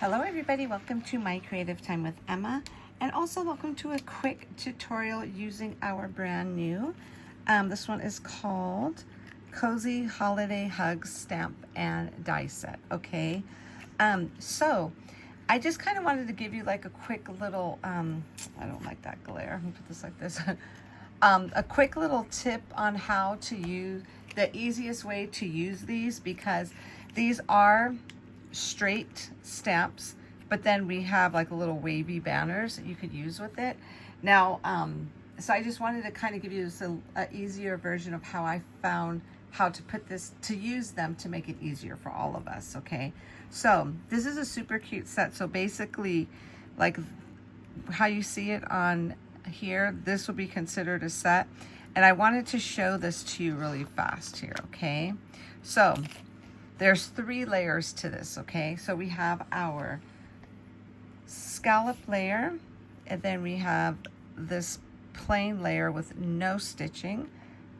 Hello everybody, welcome to My Creative Time with Emma, and also welcome to a quick tutorial using our brand new, this one is called Cozy Holiday Hug Stamp and Die Set, okay? So I just kind of wanted to give you like a quick little, I don't like that glare, let me put this like this, a quick little tip on how to use, the easiest way to use these, because these are straight stamps, but then we have like a little wavy banners that you could use with it. Now, so I just wanted to kind of give you this a easier version of how I found how to put this, to use them to make it easier for all of us, okay? So this is a super cute set. So basically, like how you see it on here, this will be considered a set. And I wanted to show this to you really fast here, okay? So there's 3 layers to this, okay? So we have our scallop layer, and then we have this plain layer with no stitching,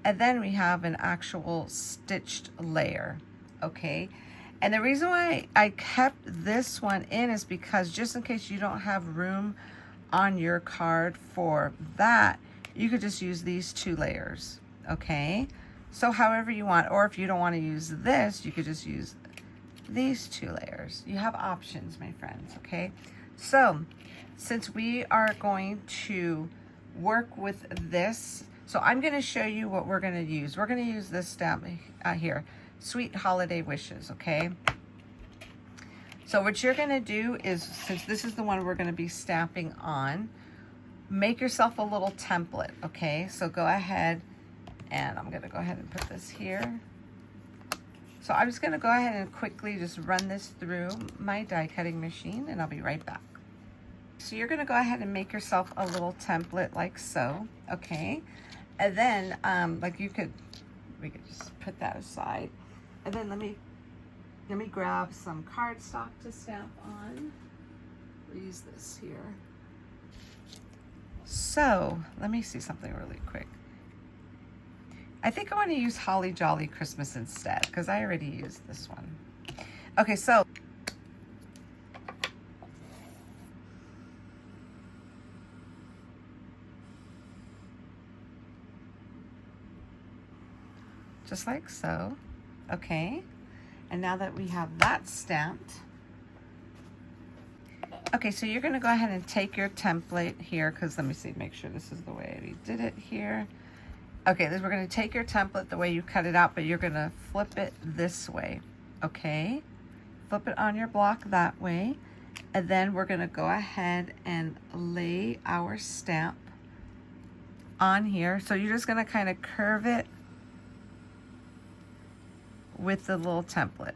and then we have an actual stitched layer, okay? And the reason why I kept this one in is because just in case you don't have room on your card for that, you could just use these 2 layers, okay? So however you want, or if you don't want to use this, you could just use these 2 layers. You have options, my friends, okay? So since we are going to work with this, so I'm going to show you what we're going to use. We're going to use this stamp here, Sweet Holiday Wishes, okay? So what you're going to do is, since this is the one we're going to be stamping on, make yourself a little template, okay? So go ahead, and I'm going to go ahead and put this here. So I'm just going to go ahead and quickly just run this through my die cutting machine, and I'll be right back. So you're going to go ahead and make yourself a little template like so, okay? And then like we could just put that aside. And then let me grab some cardstock to stamp on. We'll use this here. So let me see something really quick. I think I want to use Holly Jolly Christmas instead, because I already used this one. Okay, so just like so, okay? And now that we have that stamped, okay, so you're going to go ahead and take your template here, because let me see, make sure this is the way we did it here. Okay, we're going to take your template the way you cut it out, but you're going to flip it this way, okay? Flip it on your block that way, and then we're going to go ahead and lay our stamp on here. So you're just going to kind of curve it with the little template.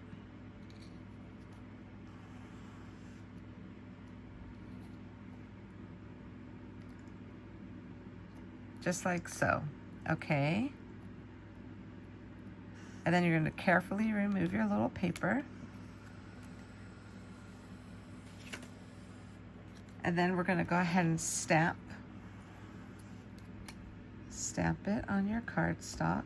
Just like so. Okay, and then you're going to carefully remove your little paper, and then we're going to go ahead and stamp it on your cardstock.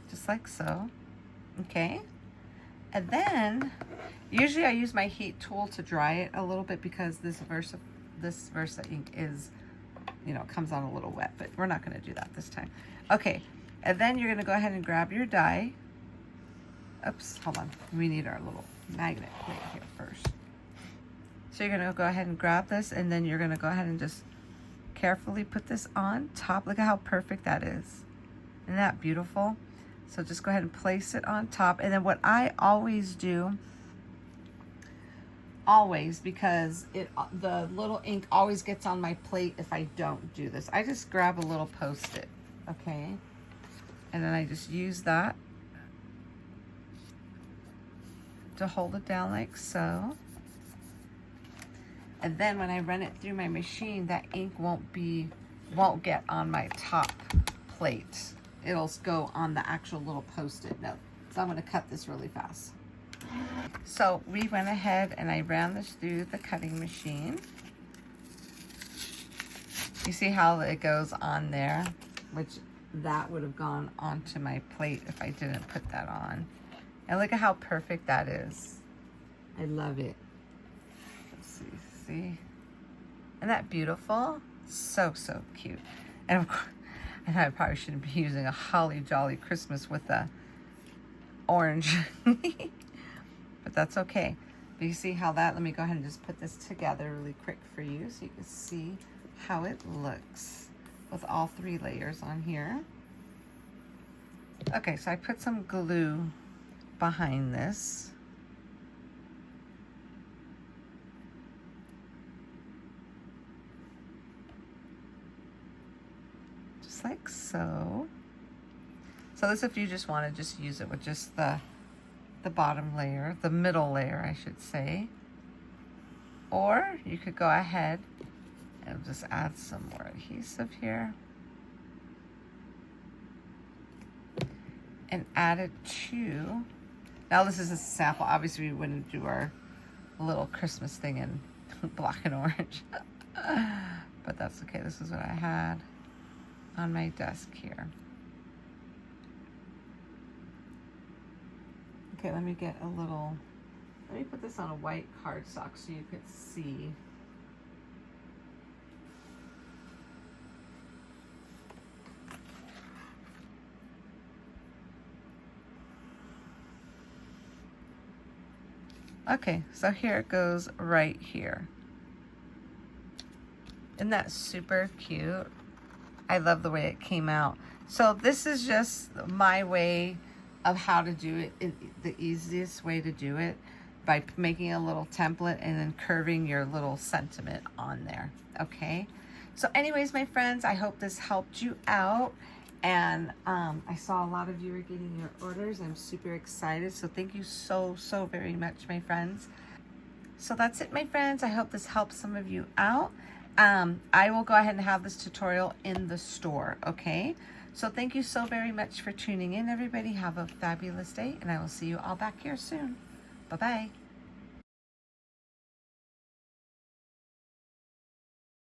Just like so, okay? And then, usually I use my heat tool to dry it a little bit, because this Versa ink is, you know, comes on a little wet, but we're not gonna do that this time. Okay, and then you're gonna go ahead and grab your die. Oops, hold on, we need our little magnet plate here first. So you're gonna go ahead and grab this, and then you're gonna go ahead and just carefully put this on top. Look at how perfect that is. Isn't that beautiful? So just go ahead and place it on top. And then what I always do, because the little ink always gets on my plate if I don't do this, I just grab a little Post-it, okay? And then I just use that to hold it down like so. And then when I run it through my machine, that ink won't get on my top plate. It'll go on the actual little Post-it note. So I'm going to cut this really fast. So we went ahead and I ran this through the cutting machine. You see how it goes on there, which that would have gone onto my plate if I didn't put that on. And look at how perfect that is. I love it. Let's see? Isn't that beautiful? So, so cute. And of course, and I probably shouldn't be using a holly jolly Christmas with a orange. But that's okay. But you see how that, let me go ahead and just put this together really quick for you so you can see how it looks with all 3 layers on here. Okay, so I put some glue behind this. Just like so. So this, if you just want to just use it with just the bottom layer, the middle layer, I should say. Or you could go ahead and just add some more adhesive here. And add it to, now this is a sample. Obviously we wouldn't do our little Christmas thing in black and orange. But that's okay. This is what I had on my desk here. Okay, let me get a little, let me put this on a white cardstock so you could see. Okay, so here it goes right here. Isn't that super cute? I love the way it came out. So this is just my way of how to do it, the easiest way to do it, by making a little template and then curving your little sentiment on there, okay? So anyways, my friends, I hope this helped you out. And I saw a lot of you were getting your orders. I'm super excited. So thank you so, so very much, my friends. So that's it, my friends. I hope this helps some of you out. I will go ahead and have this tutorial in the store, okay? So thank you so very much for tuning in, everybody. Have a fabulous day, and I will see you all back here soon. Bye-bye.